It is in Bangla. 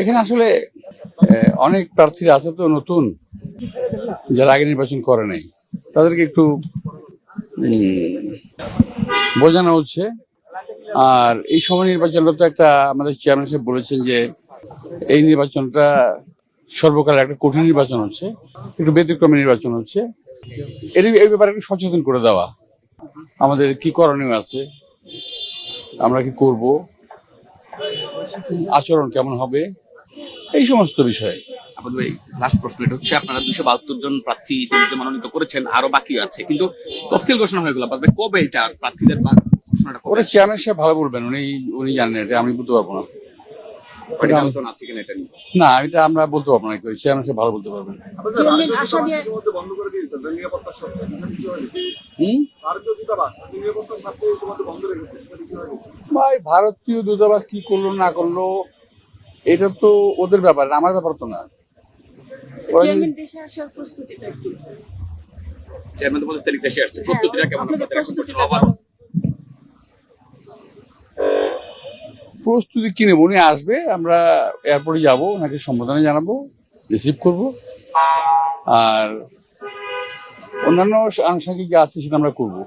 এখানে আসলে অনেক প্রার্থীরা আছে তো নতুন, যারা আগে নির্বাচন করে নাই, তাদেরকে একটু বোঝানো হচ্ছে। আর এই সময় নির্বাচনটা তো একটা, আমাদের চেয়ারম্যান সাহেব বলেছেন যে এই নির্বাচনটা সর্বকালের একটা কঠিন নির্বাচন হচ্ছে, একটু ব্যতিক্রমী নির্বাচন হচ্ছে। এই ব্যাপারে একটু সচেতন করে দেওয়া, আমাদের কি করণীয় আছে, আমরা কি করব, আচরণ কেমন হবে, এই সমস্ত বিষয়ে। আপাতত এই লাস্ট প্রশ্ন, এটা হচ্ছে আপনারা 272 জন প্রার্থী ইতিমধ্যে মনোনীত করেছেন, আরো বাকি আছে, কিন্তু তফসিল ঘোষণা হয়ে গেল, কবে এটা প্রার্থীদের ঘোষণাটা ওরা চেয়ারম্যান সাহেব ভালো বলবেন, উনি জানেন, এটা আমি বলতে পারবো না। আলোচনা আছে কিনা এটা নিয়ে? না, এটা আমরা বলতে পারবো না, চেয়ারম্যান সাহেব ভালো বলতে পারবেন। ভাই, ভারতীয় দূতাবাস কি করলো না করলো এটা তো ওদের ব্যাপার, আমার ব্যাপার তো না। চেয়ারম্যান তো 25 তারিখ দেশে আসছে, প্রস্তুতিটা কেমন আপনাদের? প্রস্তুতি কি নেব, উনি আসবে, আমরা এয়ারপোর্টে যাবো, ওনাকে সম্বোধনা জানাবো, রিসিভ করব, আর অন্যান্য আনুষঙ্গিক যা আছে সেটা আমরা করবো।